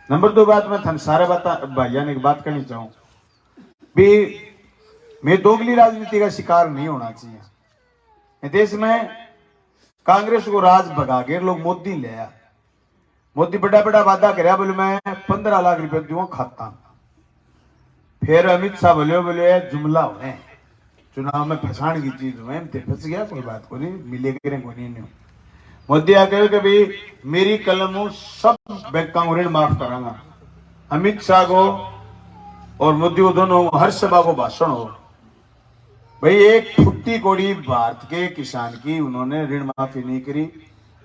Number 2 बात मैं थन सारे भाइया ने एक बात कहनी चाहूँ भी मैं दोगली राजनीति का शिकार नहीं होना चाहिए। देश में कांग्रेस को राज भगा के लोग मोदी ले आया। मोदी बड़ा बड़ा वादा कराया, बोले मैं 15 लाख रुपए दूंगा खाता। फिर अमित शाह बोले जुमला होने चुनाव में फंसाण की चीज हुए फंस गया, कोई बात को नहीं मिले करें को नहीं। मोदी आके कि भाई मेरी कलम सब बैंकों को ऋण माफ करांगा। अमित शाह को और मोदी को दोनों हर सभा को भाषण हो, भाई एक फुट्टी कोड़ी भारत के किसान की उन्होंने ऋण माफी नहीं करी।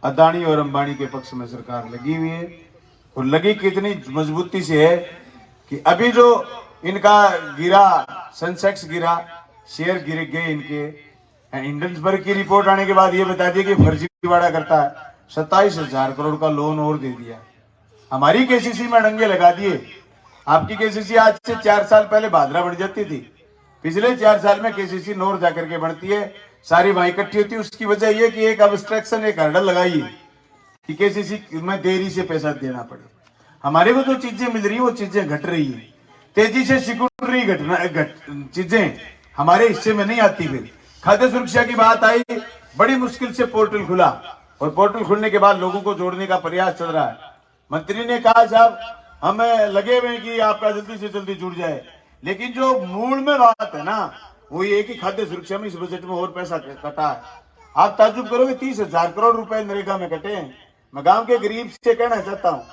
अदानी और अंबानी के पक्ष में सरकार लगी हुई है, और लगी कितनी मजबूती से है कि अभी जो इनका गिरा सेंसेक्स गिरा, शेयर गिर गए इनके। हिंडनबर्ग की रिपोर्ट आने के बाद ये बता दिया कि फर्जीवाड़ा करता है। 27,000 करोड़ का लोन और दे दिया। हमारी केसीसी में डंगे लगा दिए। आपकी केसीसी आज से 4 साल पहले भादरा बढ़ जाती थी, पिछले 4 साल में केसीसी नोर जाकर के बढ़ती है, सारी वहां इकट्ठी होती है। उसकी वजह यह कि एक अब्स्ट्रक्शन, एक हर्डल लगाई है कि केसीसी में देरी से पैसा देना पड़े। हमारे को जो चीजें मिल रही है वो चीजें घट रही है, तेजी से सिकुड़ रही चीजें हमारे हिस्से में नहीं आती। फिर खाद्य सुरक्षा की बात आई, बड़ी मुश्किल से पोर्टल खुला, और पोर्टल खुलने के बाद लोगों को जोड़ने का प्रयास चल रहा है। मंत्री ने कहा साहब हमें लगे हुए कि आपका जल्दी से जल्दी जुड़ जाए, लेकिन जो मूल में बात है ना वो ये कि खाद्य सुरक्षा में इस बजट में और पैसा कटा है। आप ताज्जुब करोगे 30,000 करोड़ रुपए नरेगा में कटे हैं। मैं गांव के गरीब से कहना चाहता हूँ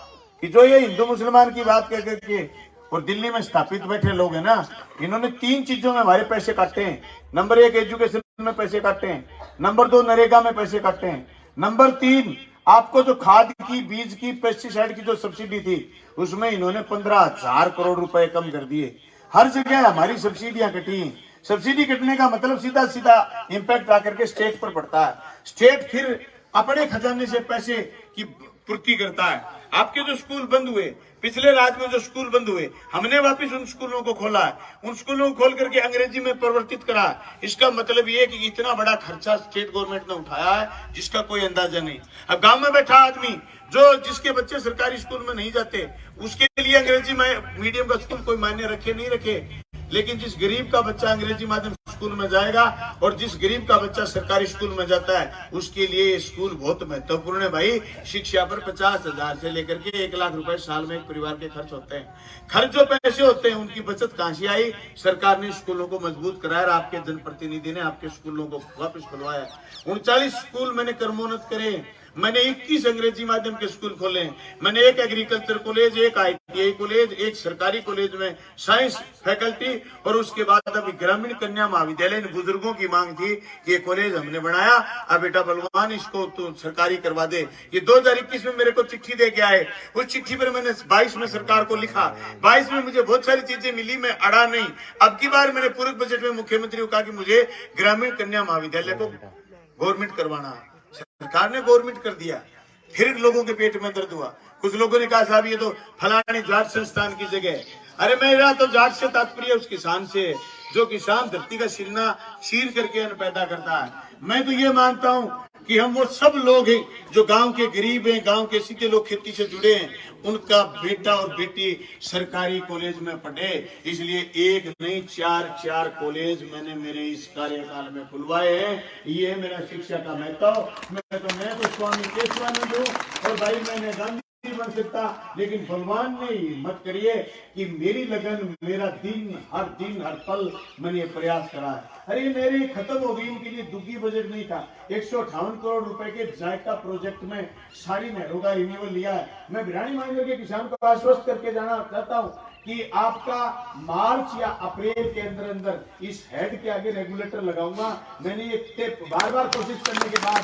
कि जो ये हिंदू मुसलमान की बात कह करके और दिल्ली में स्थापित बैठे लोग हैं ना, इन्होंने 3 चीजों में हमारे पैसे काटे हैं। नंबर 1 एजुकेशन में पैसे काटे हैं, नंबर 2 नरेगा में पैसे काटे हैं, नंबर 3 आपको जो खाद की, बीज की, पेस्टिसाइड की जो सब्सिडी थी उसमें इन्होंने 15,000 करोड़ रुपए कम कर दिए। हर जगह हमारी सब्सिडियां कटी हैं। सब्सिडी कटने का मतलब सीधा सीधा इंपैक्ट आकर के स्टेट पर पड़ता है। स्टेट फिर अपने खजाने से पैसे की पूर्ति करता है। आपके जो स्कूल बंद हुए, पिछले राज्य में जो स्कूल बंद हुए, हमने वापस उन स्कूलों को खोला है। उन स्कूलों को खोल करके अंग्रेजी में परिवर्तित करा है। इसका मतलब ये कि इतना बड़ा खर्चा स्टेट गवर्नमेंट ने उठाया है जिसका कोई अंदाजा नहीं। अब गांव में बैठा आदमी जो जिसके बच्चे सरकारी स्कूल में नहीं जाते, उसके लिए अंग्रेजी मीडियम का स्कूल कोई मायने रखे नहीं रखे, लेकिन जिस गरीब का बच्चा अंग्रेजी माध्यम स्कूल में जाएगा और जिस गरीब का बच्चा सरकारी स्कूल में जाता है उसके लिए ये स्कूल बहुत महत्वपूर्ण है। भाई शिक्षा पर 50,000 से लेकर के 1 लाख रुपए साल में एक परिवार के खर्च होते हैं। खर्च जो पैसे होते हैं उनकी बचत कहां से आई? सरकार ने स्कूलों को मजबूत कराया और आपके जनप्रतिनिधि ने आपके स्कूलों को वापस खुलवाया। 39 स्कूल मैंने कर्मोन्नत करे, मैंने 21 अंग्रेजी माध्यम के स्कूल खोले, मैंने एक एग्रीकल्चर कॉलेज, एक ITI कॉलेज, एक सरकारी कॉलेज में साइंस फैकल्टी, और उसके बाद अभी ग्रामीण कन्या महाविद्यालय। बुजुर्गों की मांग थी कि ये कॉलेज हमने बनाया, अब बेटा बलवान इसको तो सरकारी करवा दे। ये 2021 में मेरे को चिट्ठी दे के आए। उस चिट्ठी पर मैंने 22 में सरकार को लिखा। 22 में मुझे बहुत सारी चीजें मिली, मैं अड़ा नहीं। अब की बार मैंने पूर्व बजट में मुख्यमंत्री को कहा कि मुझे ग्रामीण कन्या महाविद्यालय को गवर्नमेंट करवाना है। सरकार ने गवर्नमेंट कर दिया। फिर लोगों के पेट में दर्द हुआ। कुछ लोगों ने कहा साहब ये तो फलानी जाट संस्थान की जगह। अरे मेरा तो जाट से तात्पर्य उस किसान से जो किसान धरती का सिरना चीर करके अन्न पैदा करता है। मैं तो ये मानता हूँ कि हम वो सब लोग हैं जो गांव के गरीब हैं, गांव के सीधे लोग खेती से जुड़े हैं, उनका बेटा और बेटी सरकारी कॉलेज में पढ़े। इसलिए 1 नहीं 4 कॉलेज मैंने मेरे इस कार्यकाल में खुलवाए हैं। ये मेरा शिक्षा का महत्व। मैं तो स्वामी केशवानंद हूँ, और भाई मैंने गांधी बन सकता, लेकिन भगवान ने हिम्मत करिए कि मेरी लगन, मेरा दिन हर पल मैंने प्रयास करा है। अरे मेरी खत्म हो गई, उनके लिए दुग्गी बजट नहीं था। 158 करोड़ रुपए के जायका प्रोजेक्ट में सारी नहरों का रिन्यूअल लिया है। मैं भिरानी मांझर के किसान को आश्वस्त करके जाना चाहता हूँ कि आपका मार्च या अप्रैल के अंदर इस हेड के आगे रेगुलेटर लगाऊंगा। मैंने ये बार बार कोशिश करने के बाद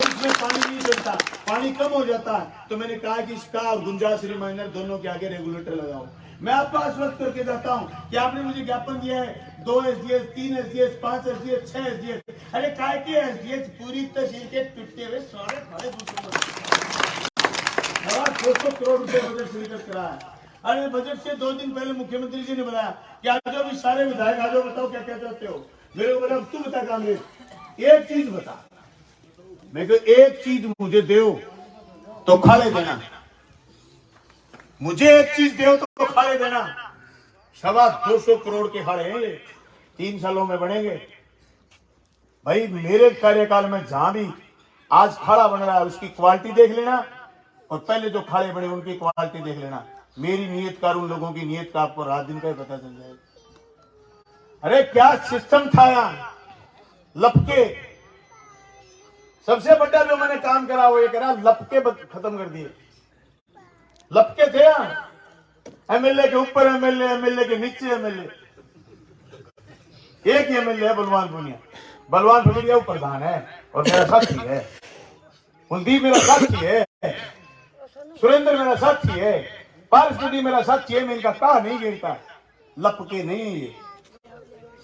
इसमें पानी नहीं चलता, पानी कम हो जाता है, तो मैंने कहा कि इसका और गुंजाश रिमाइंडर दोनों के आगे रेगुलेटर लगाओ। मैं आपको आश्वस्त करके जाता हूं कि आपने मुझे ज्ञापन दिया है 2 SDH, 3 SDH, 5 SDH, 6 SDH। अरे काय के SDH पूरी तहसील के टूटे हुए सारे खड़े 200 करोड़ रुपए बजट स्वीकृत करा है। अरे बजट से 2 दिन पहले मुख्यमंत्री जी ने बताया कि आज जो भी सारे विधायक आज बताओ क्या क्या चाहते हो। मेरे को बोला तू बता कांग्रेस एक चीज बता। मैं को एक चीज मुझे दो तो खा ले देना। मुझे एक चीज दो तो खाड़े देना। 225 करोड़ के खाड़े हैं ये, 3 सालों में बनेंगे। भाई मेरे कार्यकाल में जहां भी आज खाड़ा बन रहा है उसकी क्वालिटी देख लेना, और पहले जो खाड़े बने उनकी क्वालिटी देख लेना। मेरी नीयत का, उन लोगों की नीयत का आपको रात दिन का ही पता चल जाएगा। अरे क्या सिस्टम था यहाँ, लपके। सबसे बड़ा जो मैंने काम करा वो ये करा, लपके खत्म कर दिए। लपके थे यहाँ, एमएलए के ऊपर एमएलए, एमएलए के नीचे एमएलए। एक ही एमएलए है बलवान पुनिया। बलवान भगड़िया प्रधान है और मेरा साथी है, कुलदीप मेरा साथी है, सुरेंद्र मेरा साथी है, पारस टूडी मेरा साथी है। मैं इनका कहा नहीं गिरता, लपके नहीं है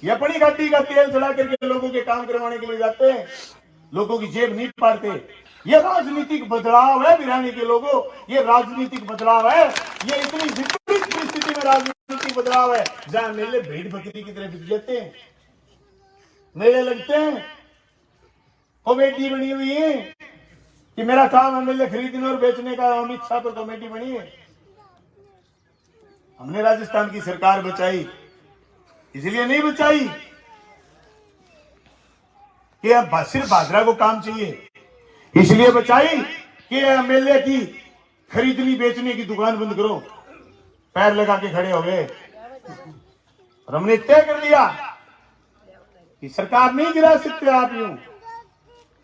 ये अपनी गाड़ी का तेल चला करके लोगों के काम करवाने के लिए जाते हैं, लोगों की जेब नहीं पाड़ते। ये राजनीतिक बदलाव है बिरानी के लोगों, ये राजनीतिक बदलाव है। ये इतनी विपरीत परिस्थिति में राजनीतिक बदलाव है जहां मेले भेड़ बकरी की तरह बिक जाते हैं, मेले लगते हैं। कमेटी बनी हुई है कि मेरा काम है मेले खरीदने और बेचने का। अमित शाह पर कमेटी बनी है। हमने राजस्थान की सरकार बचाई, इसलिए नहीं बचाई कि अब सिर्फ भादरा को काम चाहिए, इसलिए बचाई कि एमएलए की खरीदनी बेचने की दुकान बंद करो। पैर लगा के खड़े हो गए और हमने तय कर दिया कि सरकार नहीं गिरा सकते आप, यूं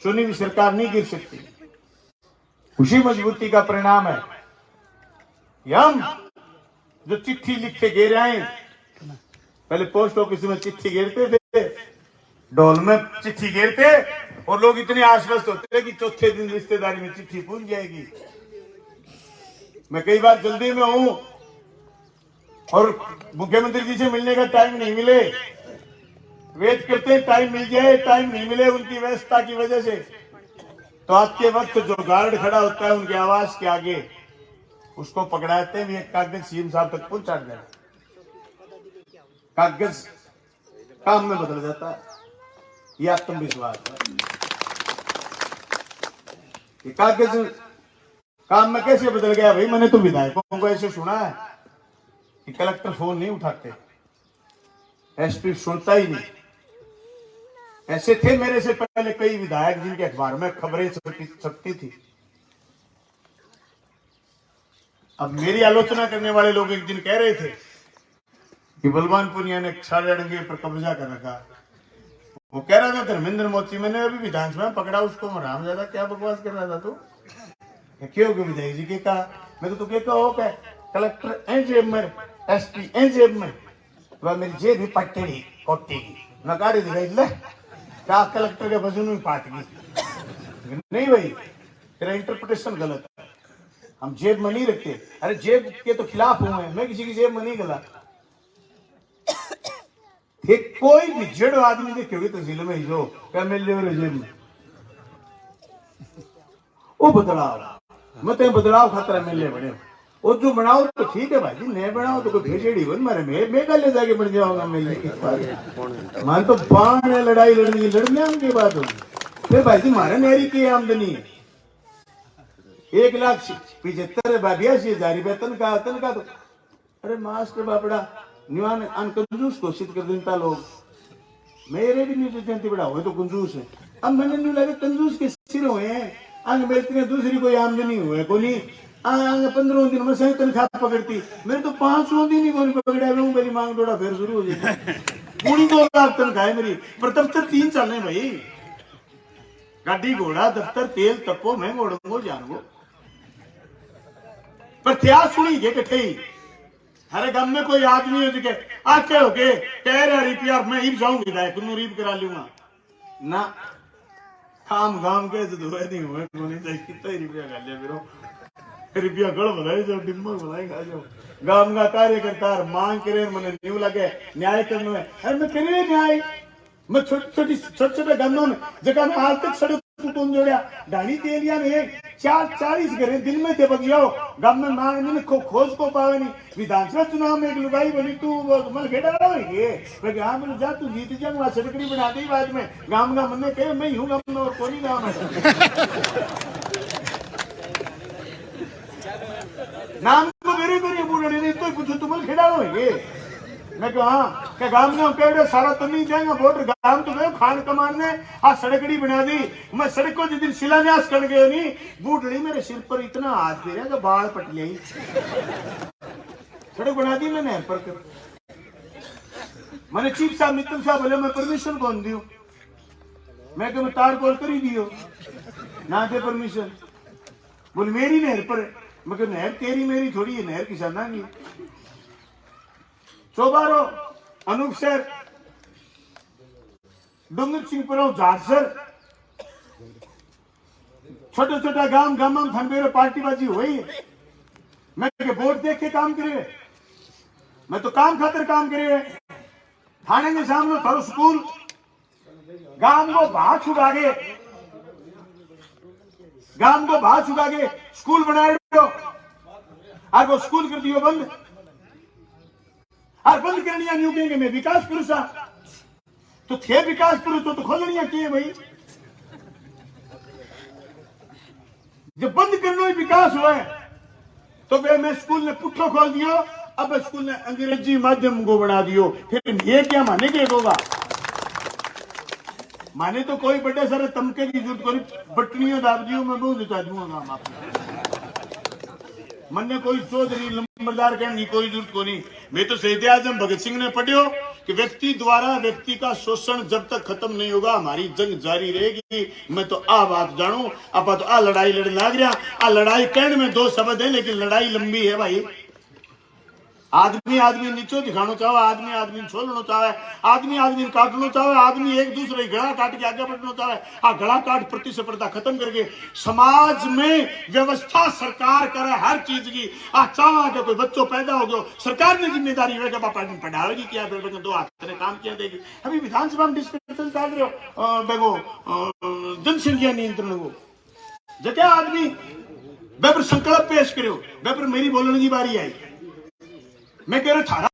चुनी हुई सरकार नहीं गिर सकती। खुशी मजबूती का परिणाम है हम जो चिट्ठी लिख के गिर आए। पहले पोस्ट ऑफिस में चिट्ठी गिरते थे, ढोल में चिट्ठी गिरते और लोग इतने आश्वस्त होते कि चौथे दिन रिश्तेदारी में चिट्ठी पहुंच जाएगी। मैं कई बार जल्दी में हूं और मुख्यमंत्री जी से मिलने का टाइम नहीं मिले, वेट करते टाइम मिल जाए, टाइम नहीं मिले उनकी व्यवस्था की वजह से। तो आपके वक्त जो गार्ड खड़ा होता है उनके आवाज के आगे, उसको पकड़ाते हुए एक कागज सीएम साहब तक पहुंचा गया। कागज काम में बदल जाता है, यह आत्मविश्वास है। ये कागज काम में कैसे बदल गया भाई? मैंने तो विधायकों को ऐसे सुना है कि कलेक्टर फोन नहीं उठाते, एसपी सुनता ही नहीं। ऐसे थे मेरे से पहले कई विधायक जिनके अखबार में खबरें छपती थी। अब मेरी आलोचना करने वाले लोग एक दिन कह रहे थे कि बलवान पुनिया ने छाड़े पर कब्जा कर रखा। वो कह रहा था धर्मेंद्र मोची, मैंने अभी विधानसभा में पकड़ा उसको, राम ज्यादा क्या बकवास कर रहा था तू? क्यों विधायक जी के कहा? मैं तो क्या कहो क्या कलेक्टर एन जेब में, एसपी एन जेब में, तो मेरी जेब भी पट्टेगी कोटेगी न गाड़ी दिखाई ले क्या कलेक्टर के वजन में पाट गई। नहीं भाई, तेरा इंटरप्रिटेशन गलत है, हम जेब में नहीं रखते। अरे जेब के तो खिलाफ हूं मैं किसी की जेब में नहीं गला। कोई भी जड़ आदमी देखोगे तहसील में ही जो जेब में वो बदलाव मत बदलाव खातर एमएलए बने। और जो बनाओ तो ठीक है भाई जी, नहीं बनाओ तो कोई भेजेड़ी बन मारे मैं कल ले जाके बन जाऊंगा। मान तो बाण है, लड़ाई लड़ने की लड़ने की बात होगी। फिर भाई जी मारे नेरी की आमदनी है 1,75,82,000 रुपया तनखा तो अरे मास्टर बापड़ा निवान अनकंजूस घोषित कर देता लोग। मेरे भी न्यूज जयंती बड़ा हुए तो कंजूस है। अब मैंने न्यू लगे कंजूस के सिर हुए हैं, अंग बेचते दूसरी कोई आमदनी हुए को नहीं। 15 दिन में सही तनख्वाह पकड़ती, मेरे तो 500 दिन ही कोई पकड़ा। मेरी मांग थोड़ा फिर शुरू हो जाएगी। पूरी 2 लाख तनख्वाह है मेरी, पर दफ्तर 3 चलने भाई, गाड़ी घोड़ा दफ्तर तेल तपो मैं मोड़ो जानवो पर त्याग सुनी के कठे ही। हरे गांव में कोई आदमी हो जो आके हो के कह रहा रुपया मैं ईब जाऊंगी विधायक रीब करा लूंगा ना। काम गांव के नहीं हुए कितना ही रुपया खा लिया फिर रुपया गड़ बनाए जो डिम्बर बनाए खा जाओ। गांव का कार्यकर्ता मांग करे मैंने न्यू लगे न्याय करने में। अरे मैं करे न्याय, मैं छोटे गांवों में जगह में आज तक सड़क तुम जोड़िया ढाणी तेलिया में 40 घरे दिन में थे बगियाओ गांव में मांग मैंने खोज को पावे नहीं। विधानसभा चुनाव में एक लुगाई बोली तू मन घेटा रहोगे हाँ मैंने जा तू जीत जा वहां सड़कड़ी बना दी बाद में गांव का मन कहे मैं हूँ गांव में और कोई गांव में नाम को मेरे पूछो तुम खेड़ा होंगे। मैं कहा हाँ क्या गांव में केवड़े सारा तो नहीं जाएगा वोट गांव तो गए खान कमान ने आ सड़कड़ी बना दी। मैं सड़क को जिस दिन शिलान्यास कर गए नहीं बूढ़ड़ी मेरे सिर पर इतना हाथ फेरा तो बाल पट ले सड़क बना दी मैंने पर कर। मैंने चीफ साहब मित्तल साहब बोले मैं परमिशन कौन दियो। मैं कहा तार कॉल कर ही दियो ना दे परमिशन। बोले मेरी नहर पर। मैं कहा नहर तेरी मेरी थोड़ी है नहर किसाना की। चौबारो अनूप सर डूंगर सिंहपुर झारसर छोटा छोटा गांव गांव में फनबेरो पार्टीबाजी हुई। मैं वोट देख के काम करे मैं तो काम खातर काम करे। थाने के सामने थारो स्कूल गांव को बाहर छुड़ा के गांव को बाहर छुड़ा के स्कूल बनाए दो और वो स्कूल कर दियो बंद और बंद करनिया नहीं कहेंगे मैं विकास पुरुष तो थे विकास पुरुष तो खोलनिया किए भाई। जब बंद करना ही विकास हुआ है तो वे मैं स्कूल ने पुट्ठो खोल दियो अब स्कूल ने अंग्रेजी माध्यम को बना दियो। फिर ये क्या माने के होगा माने तो कोई बड़े सारे तमके की जरूरत कोई बटनियों दाब दियो मैं बहुत बता दूंगा काम आपको। मन ने कोई चौधरी नंबरदार कहने की कोई जरूरत को नहीं। मैं तो शहीद आजम भगत सिंह ने पढ़ियो कि व्यक्ति द्वारा व्यक्ति का शोषण जब तक खत्म नहीं होगा हमारी जंग जारी रहेगी। मैं तो आ बात जानू आप तो आ लड़ाई लड़ने लग रहा। आ लड़ाई कहने में दो शब्द है लेकिन लड़ाई लंबी है भाई। आदमी आदमी नीचो दिखाना चाहे आदमी आदमी छोड़ना चाहे आदमी आदमी काटना चाहे आदमी एक दूसरे गला काट के आगे बढ़ना चाहे। आ गला काट प्रतिस्पर्धा खत्म करके समाज में व्यवस्था सरकार करे हर चीज की। आ चाह के कोई बच्चों पैदा हो गयो सरकार ने जिम्मेदारी है कि पापा पढ़ाएगी क्या दो हाथ ने काम किया देगी। अभी विधानसभा में डिस्कशन चल रहे हो देखो जनसंख्या नियंत्रण को जगह आदमी वे पर संकल्प पेश करो वे पर मेरी बोलने की बारी आई। मैं कह रहा था